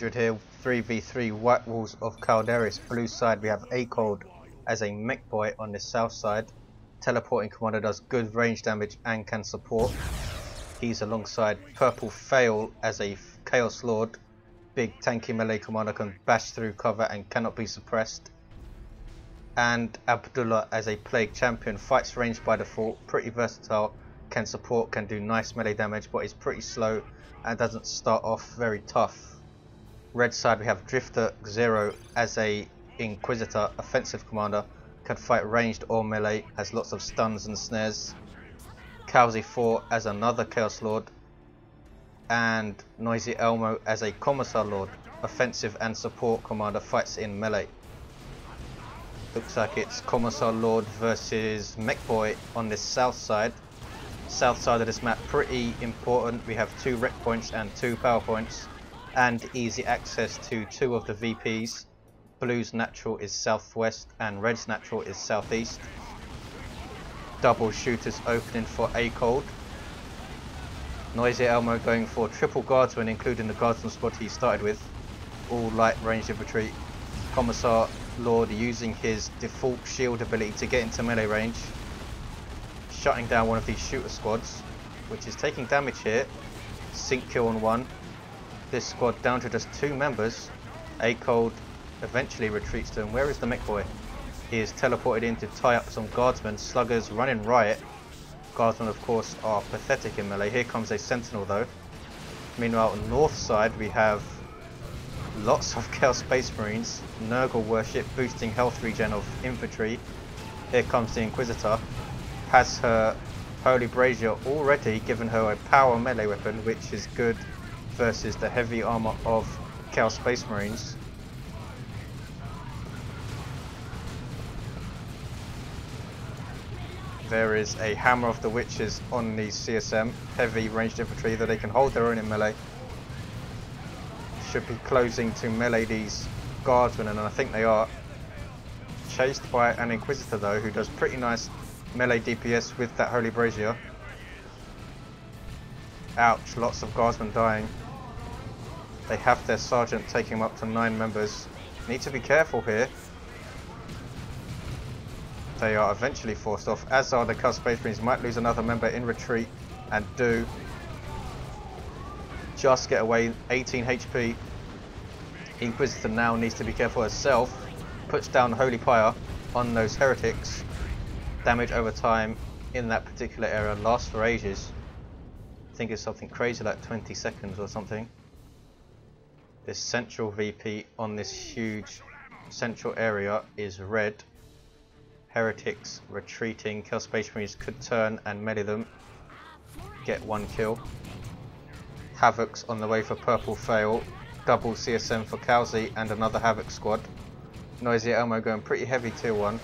100 here, 3v3 White Walls of Calderis. Blue side we have Aekold as a Mekboy on the south side. Teleporting commander, does good range damage and can support. He's alongside Purple Fail as a Chaos Lord. Big tanky melee commander, can bash through cover and cannot be suppressed. And Abdullah as a Plague Champion, fights range by default, pretty versatile, can support, can do nice melee damage, but is pretty slow and doesn't start off very tough. Red side we have DrifterXero as a Inquisitor, offensive commander, can fight ranged or melee, has lots of stuns and snares. Kalzi4 as another Chaos Lord, and NoisyElmo as a Commissar Lord, offensive and support commander, fights in melee. Looks like it's Commissar Lord versus Mekboy on this south side. South side of this map pretty important. We have 2 rec points and 2 power points, and easy access to 2 of the VPs. Blue's natural is southwest and red's natural is southeast. Double shooters opening for Aekold. NoisyElmo going for triple guardsmen, including the guardsman squad he started with. All light ranged infantry. Commissar Lord using his default shield ability to get into melee range, shutting down one of these shooter squads, which is taking damage here. Sync kill on one. This squad down to just 2 members. Aekold eventually retreats to him. Where is the Mekboy? He is teleported in to tie up some guardsmen. Sluggers running riot. Guardsmen of course are pathetic in melee. Here comes a sentinel though. Meanwhile on the north side we have lots of Chaos Space Marines. Nurgle worship boosting health regen of infantry. Here comes the Inquisitor. Has her Holy Brazier already given her a power melee weapon, which is good versus the heavy armor of Chaos Space Marines. There is a Hammer of the Witches on the CSM, heavy ranged infantry that they can hold their own in melee. Should be closing to melee these guardsmen, and I think they are. Chased by an Inquisitor though, who does pretty nice melee DPS with that Holy Brazier. Ouch, lots of guardsmen dying. They have their sergeant taking them up to 9 members. Need to be careful here. They are eventually forced off, as are the Chaos Space Marines. Might lose another member in retreat, and do just get away. 18 HP. Inquisitor now needs to be careful herself. Puts down Holy Pyre on those heretics. Damage over time in that particular area lasts for ages. I think it's something crazy like 20 seconds or something. This central VP on this huge central area is red. Heretics retreating. Chaos Space Marines could turn and melee them. Get 1 kill. Havoc's on the way for Purple Fail. Double CSM for Kalzi and another Havoc squad. NoisyElmo going pretty heavy tier 1.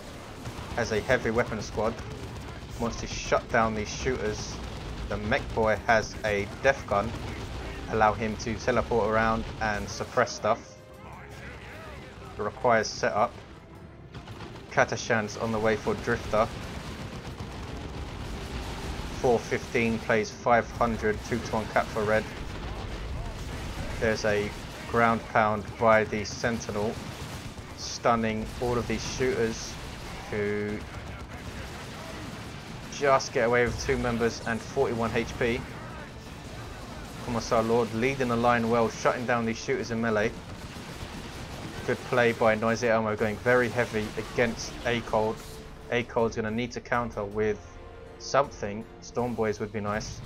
Has a heavy weapon squad. Wants to shut down these shooters. The Mekboy has a death gun. Allow him to teleport around and suppress stuff. It requires setup. Katashan's on the way for Drifter. 415 plays 500, 2-to-1 cap for red. There's a ground pound by the Sentinel, stunning all of these shooters who just get away with 2 members and 41 HP. Commissar Lord leading the line well, shutting down these shooters in melee. Good play by NoisyElmo, going very heavy against Aekold. Aekold's going to need to counter with something. Storm Boys would be nice.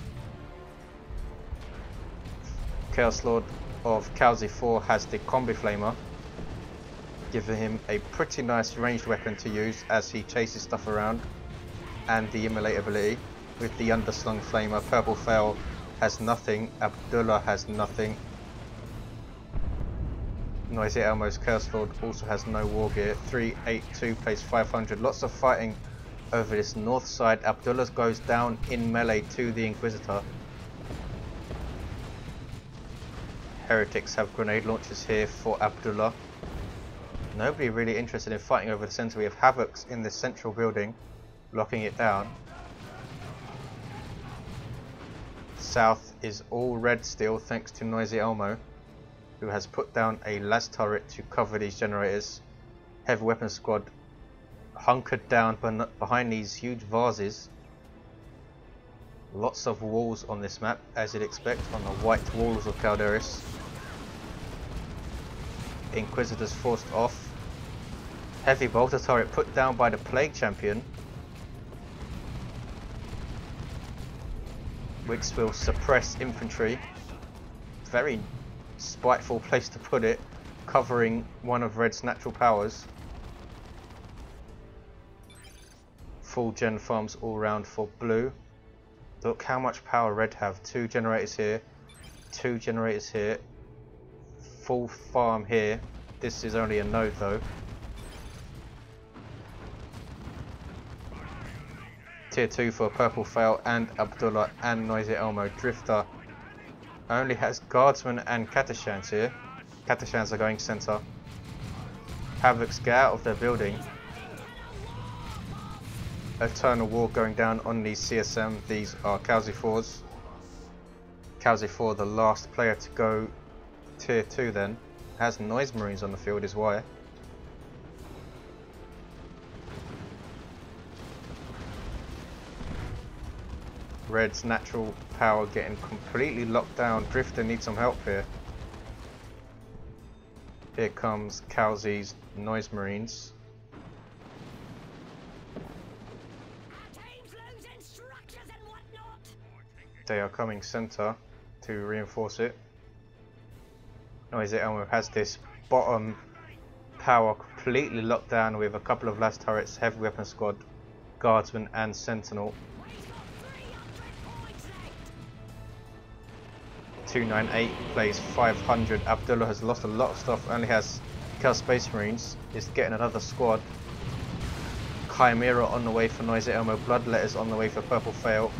Chaos Lord of Kalzi4 has the Combi Flamer, giving him a pretty nice ranged weapon to use as he chases stuff around, and the Immolate ability with the Underslung Flamer. Purple Fail has nothing, Abdullah has nothing. NoisyElmo's Chaos Lord also has no war gear. 382 plays 500. Lots of fighting over this north side. Abdullah goes down in melee to the Inquisitor. Heretics have grenade launchers here for Abdullah. Nobody really interested in fighting over the center. We have Havocs in the central building, locking it down. South is all red still, thanks to NoisyElmo, who has put down a las turret to cover these generators. Heavy weapon squad hunkered down behind these huge vases. Lots of walls on this map, as you'd expect, on the White Walls of Calderis. Inquisitors forced off. Heavy bolter turret put down by the Plague Champion, which will suppress infantry. Very spiteful place to put it, covering one of Red's natural powers. Full gen farms all round for blue. Look how much power Red have. 2 generators here, 2 generators here, full farm here. This is only a node though. Tier 2 for Purple Fail and Abdullah and NoisyElmo. Drifter only has Guardsmen and Catashans here. Catashans are going center. Havocs get out of their building. Eternal War going down on these CSM. These are Kalzi4s. Kalzi4, the last player to go tier 2 then. Has Noise Marines on the field is why. Red's natural power getting completely locked down. Drifter needs some help here. Here comes Kalzi's Noise Marines. They are coming center to reinforce it. NoisyElmo has this bottom power completely locked down with a couple of las turrets, heavy weapon squad, guardsman and sentinel. 298 plays 500. Abdullah has lost a lot of stuff, only has Kel Space Marines, is getting another squad. Chimera on the way for NoisyElmo, Bloodletters on the way for Purple Fail.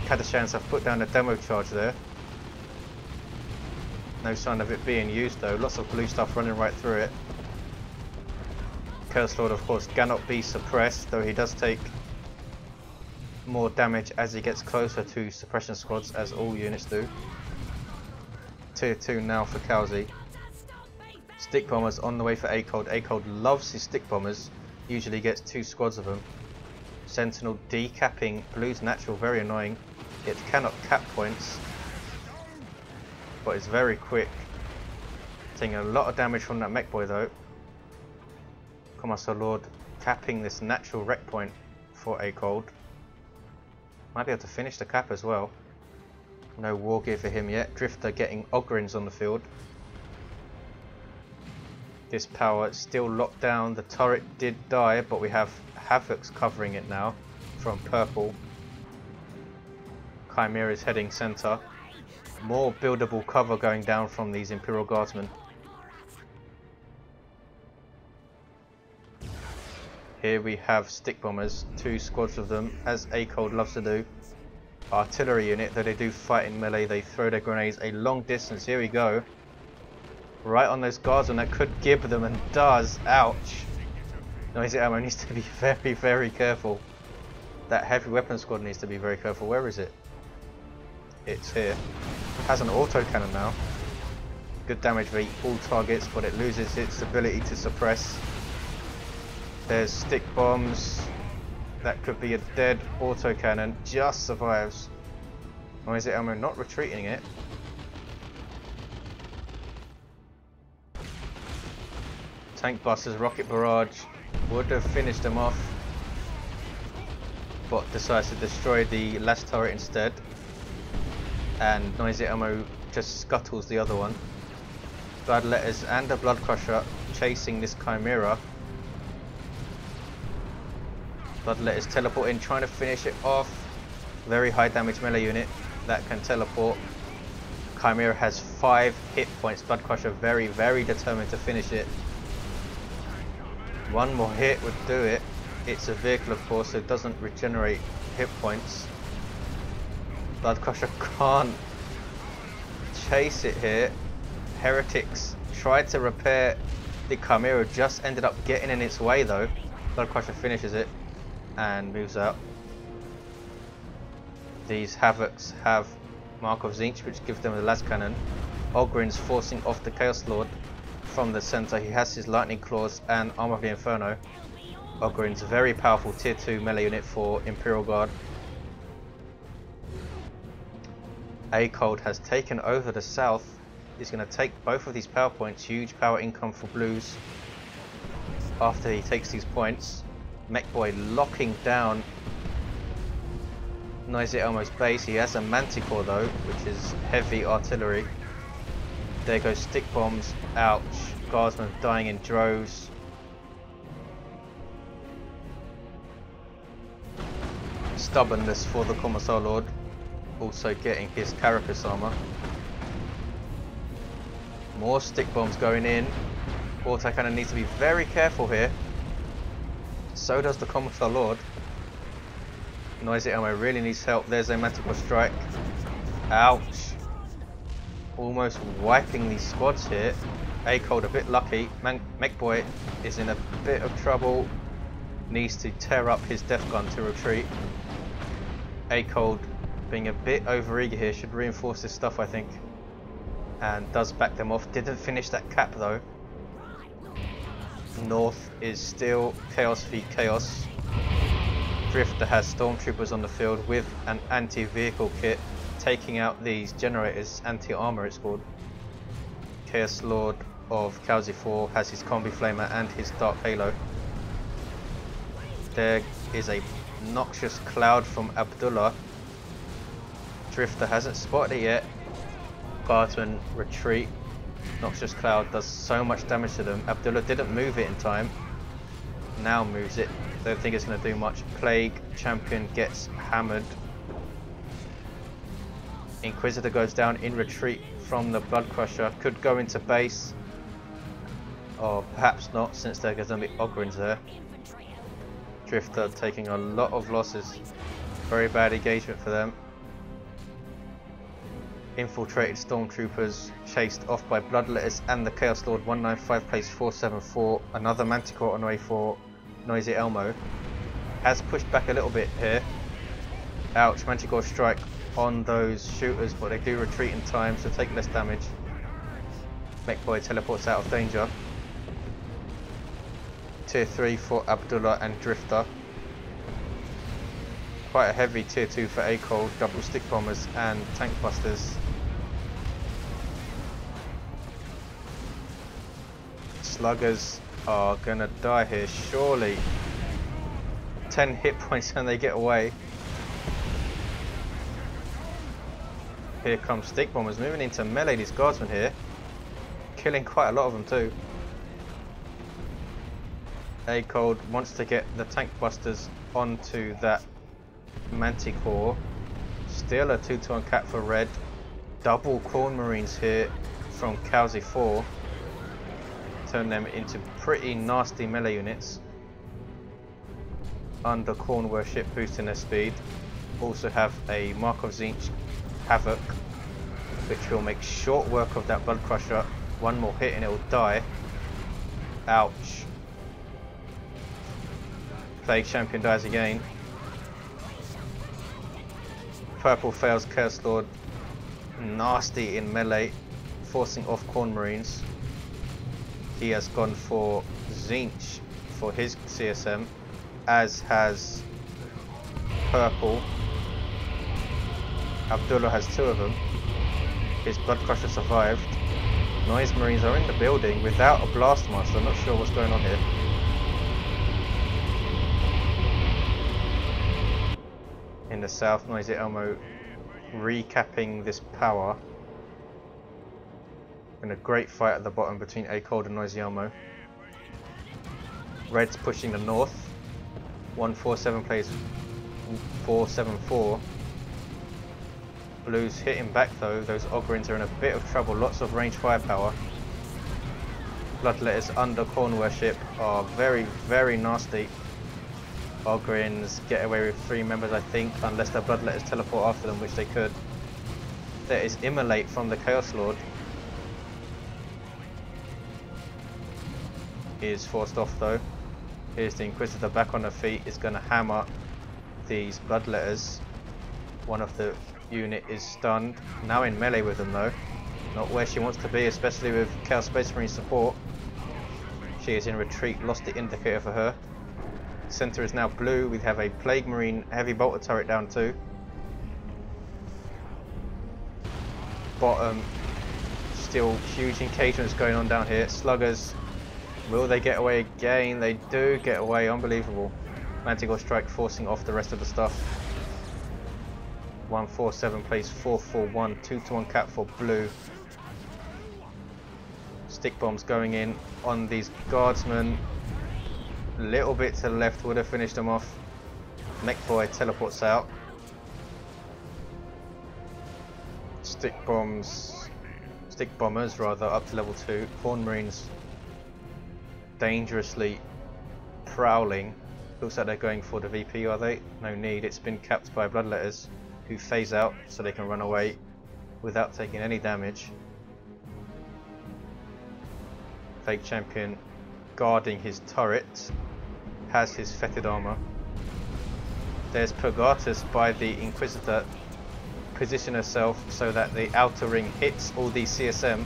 Catashans have put down a demo charge there. No sign of it being used though, lots of blue stuff running right through it. Curse Lord of course cannot be suppressed, though he does take more damage as he gets closer to suppression squads, as all units do. Tier 2 now for Kalzi. Stick bombers on the way for Aekold. Aekold loves his stick bombers, usually gets 2 squads of them. Sentinel decapping blue's natural, very annoying. It cannot cap points, but it's very quick. Taking a lot of damage from that Mekboy though. Commissar Lord capping this natural wreck point for Aekold. Might be able to finish the cap as well. No war gear for him yet. Drifter getting Ogrins on the field. This power is still locked down. The turret did die, but we have Havocs covering it now from purple. Chimera is heading center. More buildable cover going down from these Imperial Guardsmen. Here we have stick bombers, 2 squads of them, as Aekold loves to do. Artillery unit, though they do fight in melee, they throw their grenades a long distance. Here we go. Right on those guardsmen that could give them, and does. Ouch. NoisyElmo needs to be very, very careful. That heavy weapon squad needs to be very careful. Where is it? It's here. Has an autocannon now. Good damage for all targets, but it loses its ability to suppress. There's stick bombs. That could be a dead autocannon. Just survives. NoisyElmo not retreating it. Tank busters, rocket barrage would have finished them off, but decides to destroy the last turret instead. And NoisyElmo just scuttles the other one. Bloodletters and a Blood Crusher chasing this Chimera. Bloodletters teleport in, trying to finish it off. Very high damage melee unit that can teleport. Chimera has 5 hit points. Blood Crusher very, very determined to finish it. One more hit would do it. It's a vehicle of course, so it doesn't regenerate hit points. Blood Crusher can't chase it here. Heretics tried to repair the Chimera, just ended up getting in its way though. Blood Crusher finishes it and moves out. These Havocs have Mark of Zinch, which gives them the las cannon. Ogryn's forcing off the Chaos Lord from the center. He has his Lightning Claws and Armor of the Inferno. Ogryn's a very powerful tier 2 melee unit for Imperial Guard. Aekold has taken over the south. He's going to take both of these power points. Huge power income for blues after he takes these points. Mekboy locking down NoisyElmo's base. He has a Manticore though, which is heavy artillery. There goes stick bombs. Ouch. Guardsmen dying in droves. Stubbornness for the Commissar Lord. Also getting his Carapace armor. More stick bombs going in. Auto Cannon needs to be very careful here. So does the Commissar Lord. NoisyElmo really needs help. There's a Manticore strike. Ouch. Almost wiping these squads here. Aekold a bit lucky. Mekboy is in a bit of trouble. Needs to tear up his death gun to retreat. Aekold being a bit overeager here, should reinforce this stuff I think. And does back them off. Didn't finish that cap though. North is still Chaos v Chaos. Drifter has Stormtroopers on the field with an anti-vehicle kit, taking out these generators, anti-armor it's called. Chaos Lord of Kalzi4 has his Combi Flamer and his Dark Halo. There is a noxious cloud from Abdullah. Drifter hasn't spotted it yet. Guardsmen retreat. Noxious cloud does so much damage to them. Abdullah didn't move it in time. Now moves it. Don't think it's going to do much. Plague Champion gets hammered. Inquisitor goes down in retreat from the Blood Crusher. Could go into base. Or perhaps not, since there's going to be Ogryns there. Drifter taking a lot of losses. Very bad engagement for them. Infiltrated Stormtroopers chased off by Bloodletters and the Chaos Lord. 195 plays 474. Another Manticore on the way for NoisyElmo. Has pushed back a little bit here. Ouch, Manticore strike on those shooters, but they do retreat in time, so take less damage. Mekboy teleports out of danger. Tier 3 for Abdullah and Drifter. Quite a heavy tier 2 for Aekold, double stick bombers and tank busters. Sluggers are gonna die here, surely. 10 hit points and they get away. Here comes stick bombers moving into melee, these guardsmen here. Killing quite a lot of them too. Aekold wants to get the tank busters onto that Manticore. Still a 2-2 on cap for red. Double Corn Marines here from Kalzi4. Turn them into pretty nasty melee units. Under Corn Worship boosting their speed. Also have a Mark of Tzeentch Havoc, which will make short work of that Blood Crusher. One more hit and it will die. Ouch. Plague Champion dies again. Purple fails Chaos Lord. Nasty in melee, forcing off Corn Marines. He has gone for Tzeentch for his CSM, as has Purple. Abdullah has 2 of them. His Blood Crusher survived. Noise Marines are in the building without a Blast Master. I'm not sure what's going on here. In the south, NoisyElmo recapping this power. And a great fight at the bottom between Aekold and NoisyElmo. Red's pushing the north. 147 plays 474. Blues hitting back though. Those Ogryns are in a bit of trouble. Lots of range firepower. Bloodletters under Corn Worship are very, very nasty. Ogryns get away with 3 members I think, unless their Bloodletters teleport after them, which they could. There is Immolate from the Chaos Lord. He is forced off though. Here's the Inquisitor back on her feet, is going to hammer these Bloodletters. One of the unit is stunned. Now in melee with them though. Not where she wants to be, especially with Chaos Space Marine support. She is in retreat, lost the indicator for her. Center is now blue. We have a Plague Marine heavy bolter turret down too. Bottom, still huge engagements going on down here. Sluggers, will they get away again? They do get away, unbelievable. Manticore strike forcing off the rest of the stuff. 147 plays 441, 2-to-1 cap for blue. Stick bombs going in on these guardsmen. A little bit to the left would have finished them off. Mekboy teleports out. Stick bombers rather, up to level 2. Corn Marines dangerously prowling. Looks like they're going for the VP, are they? No need, it's been capped by Bloodletters, who phase out so they can run away without taking any damage. Fake Champion guarding his turret, has his fetid armor. There's Purgatus by the Inquisitor. Position herself so that the outer ring hits all these CSM.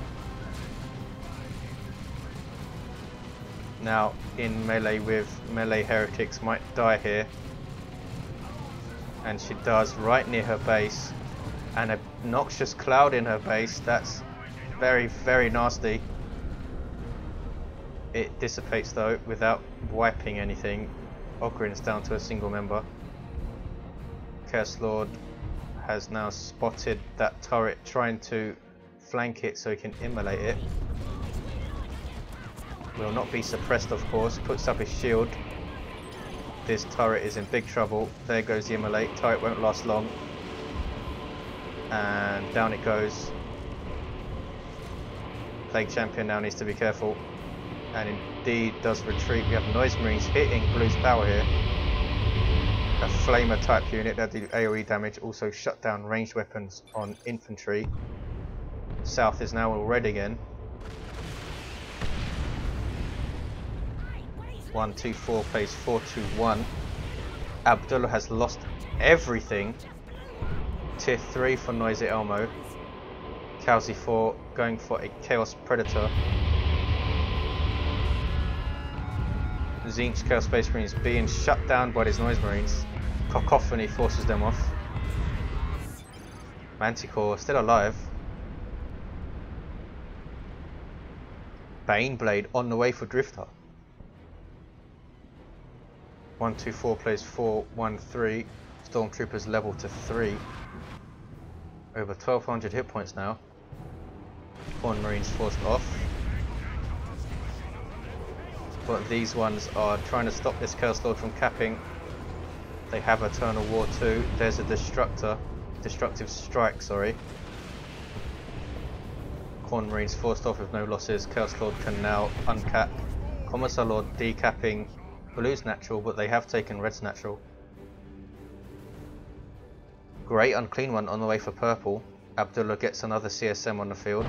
Now in melee with melee heretics, might die here. And she does, right near her base. And a noxious cloud in her base, that's very, very nasty. It dissipates though without wiping anything. Ogrin's down to a single member. Chaos Lord has now spotted that turret, trying to flank it so he can immolate it. Will not be suppressed, of course. Puts up his shield. This turret is in big trouble. There goes the immolate. Turret won't last long. And down it goes. Plague Champion now needs to be careful. And indeed does retreat. We have Noise Marines hitting Blue's power here. A Flamer type unit that do AoE damage, also shut down ranged weapons on infantry. South is now all red again. 1-2-4 plays 4-2-1. Abdullah has lost everything. Tier 3 for NoisyElmo. Kalzi4 going for a Chaos Predator. Tzeentch Chaos Space Marines being shut down by these Noise Marines. Cacophony forces them off. Manticore still alive. Baneblade on the way for Drifter. 1-2-4 plays 4-1-3. Stormtroopers level to 3. Over 1200 hit points now. Corn Marines forced off. But these ones are trying to stop this Chaos Lord from capping. They have Eternal War 2. There's a destructive strike, sorry. Corn Marines forced off with no losses. Chaos Lord can now uncap. Commissar Lord decapping Blue's natural, but they have taken Red's natural. Great unclean one on the way for purple. Abdullah gets another CSM on the field.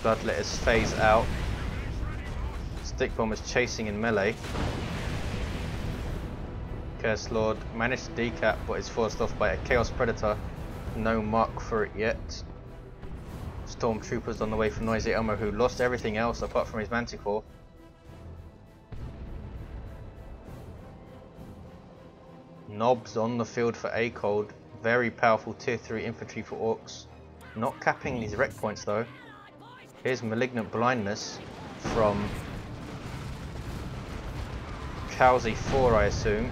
Bloodletters phase out. Stick Bombers chasing in melee. Chaos Lord managed to decap, but is forced off by a Chaos Predator. No mark for it yet. Stormtroopers on the way for NoisyElmo, who lost everything else apart from his Manticore. Knobs on the field for Aekold. Very powerful tier 3 infantry for Orks. Not capping these wreck points though. Here's Malignant Blindness from Kalzi4, I assume.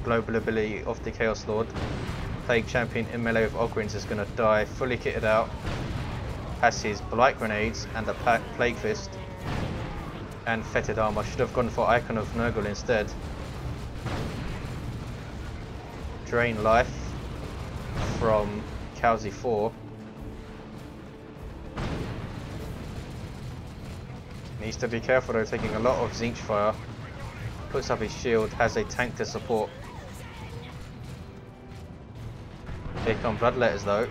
Global ability of the Chaos Lord. Plague Champion in melee with Ogrins is going to die, fully kitted out. Has his Blight Grenades and a Plague Fist. And Fetid Armor. Should have gone for Icon of Nurgle instead. Drain life from Kalzi4. Needs to be careful though, taking a lot of Tzeentch fire. Puts up his shield, has a tank to support. Here come Bloodletters though.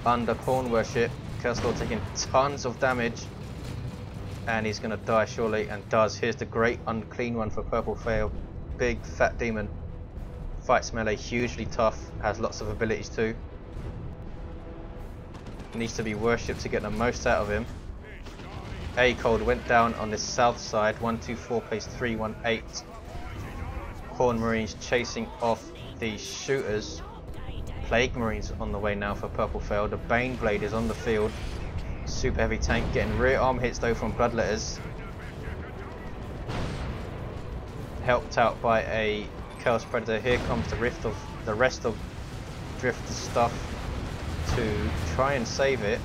Under Corn Worship, Chaos Lord taking tons of damage. And he's going to die surely, and does. Here's the great unclean one for Purple Fail. Big fat demon. Fights melee, hugely tough, has lots of abilities too. Needs to be worshipped to get the most out of him. Aekold went down on the south side, 124 pace 318. Corn Marines chasing off the shooters. Plague Marines on the way now for Purple Fail. The Bane Blade is on the field. Super heavy tank getting rear arm hits though from Bloodletters. Helped out by a Chaos Predator. Here comes the rest of Drifter's stuff to try and save it.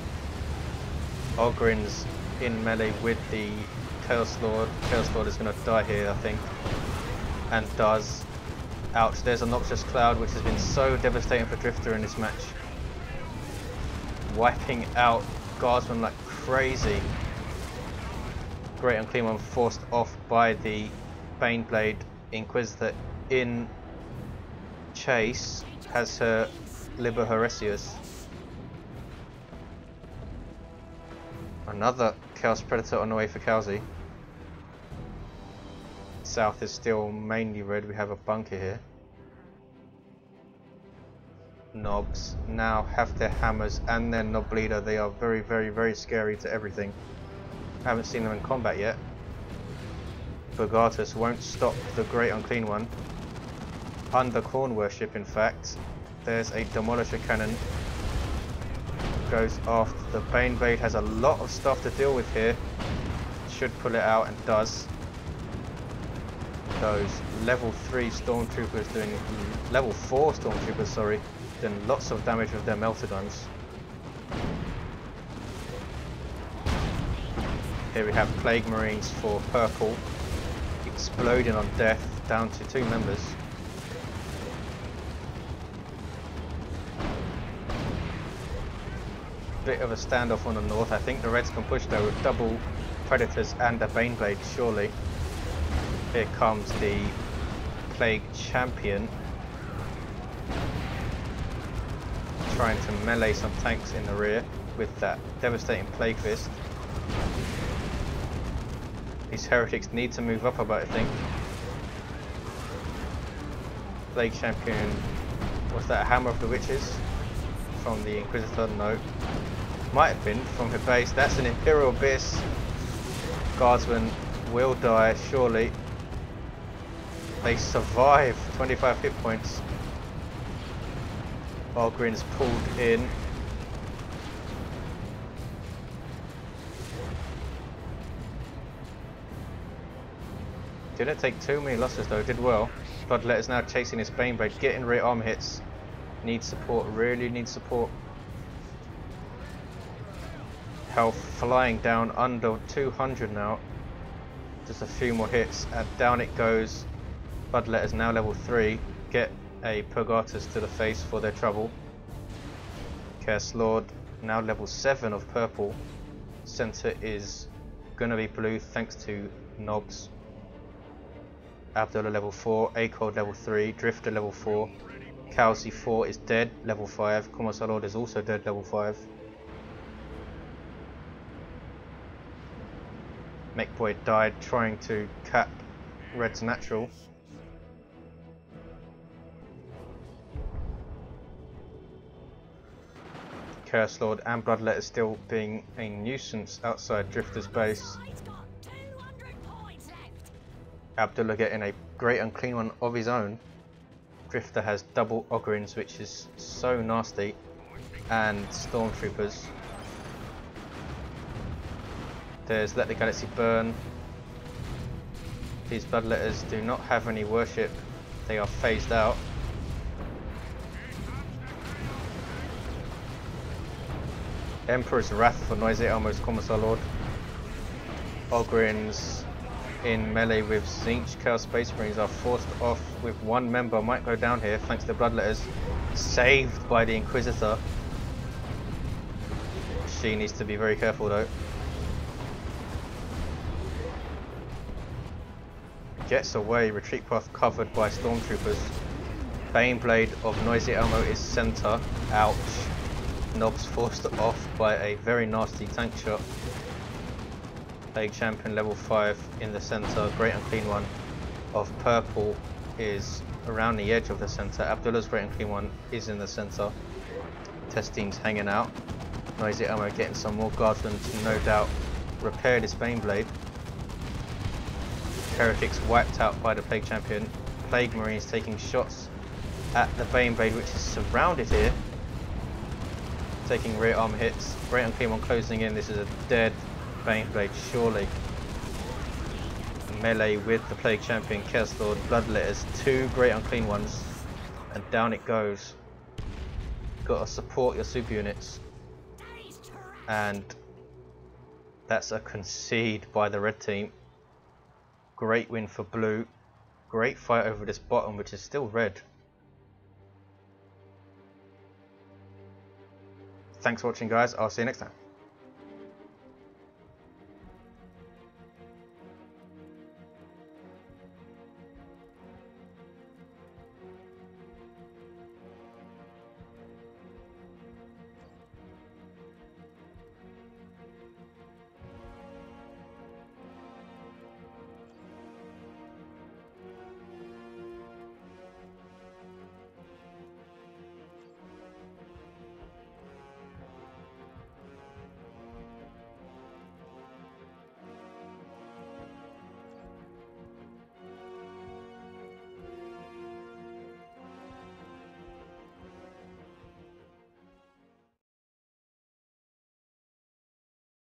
Ogren's in melee with the Chaos Lord. Chaos Lord is going to die here, I think, and does. Ouch, there's a Noxious Cloud, which has been so devastating for Drifter in this match. Wiping out Guardsmen like crazy. Great Unclean One forced off by the Baneblade. Inquisitor in chase has her Liber Heresius. Another Chaos Predator on the way for Kalzi. South is still mainly red. We have a bunker here. Knobs now have their hammers and their knob bleeder. They are very, very, very scary to everything. I haven't seen them in combat yet. Bogartus won't stop the Great Unclean One. Under Corn Worship, in fact. There's a Demolisher Cannon. Goes after the Baneblade. Has a lot of stuff to deal with here. Should pull it out and does. Those level 3 stormtroopers doing level 4 stormtroopers, sorry, doing lots of damage with their melter guns. Here we have Plague Marines for purple, exploding on death, down to 2 members. Bit of a standoff on the north. I think the Reds can push though with double Predators and a Baneblade, surely. Here comes the Plague Champion, trying to melee some tanks in the rear with that devastating Plague Fist. These heretics need to move up a bit, I think. Plague Champion, was that a Hammer of the Witches from the Inquisitor? No. Might have been from her base. That's an Imperial Abyss. Guardsmen will die, surely. They survive. 25 hit points. Ogren's pulled in. Didn't take too many losses though, did well. Bloodletter's now chasing his Baneblade, getting rear arm hits. Needs support, really needs support. Health flying down under 200 now. Just a few more hits and down it goes. Bloodletter's now level 3. Get a Purgatus to the face for their trouble. Chaos Lord now level 7 of purple. Center is gonna be blue thanks to Knobs. Abdullah level 4, Aekold level 3, Drifter level 4, Kalzi4 is dead, level 5, Commissar Lord is also dead, level 5. Mekboy died trying to cap Red's natural. Chaos Lord and Bloodletter still being a nuisance outside Drifter's base. Abdullah getting a Great Unclean One of his own. Drifter has double Ogryns, which is so nasty, and Stormtroopers. There's Let the Galaxy Burn. These Bloodletters do not have any worship, they are phased out. Emperor's Wrath for NoisyElmo's Commissar Lord. Ogryns in melee with Zinch. Chaos Space Marines are forced off with one member, might go down here thanks to Bloodletters. Saved by the Inquisitor. She needs to be very careful though. Gets away, retreat path covered by Stormtroopers. Baneblade of NoisyElmo is center. Ouch. Knobs forced off by a very nasty tank shot. Plague Champion level 5 in the center. Great Unclean One of purple is around the edge of the center. Abdullah's Great Unclean One is in the center. Testines hanging out. NoisyElmo getting some more guardsmen to no doubt repair this Baneblade. Heretics wiped out by the Plague Champion. Plague Marines taking shots at the Baneblade, which is surrounded here. Taking rear armor hits. Great Unclean One closing in. This is a dead Baneblade, surely. Melee with the Plague Champion, Chaos Lord, Bloodletters, 2 Great Unclean Ones, and down it goes. Gotta support your super units. And that's a concede by the red team. Great win for blue. Great fight over this bottom, which is still red. Thanks for watching, guys. I'll see you next time.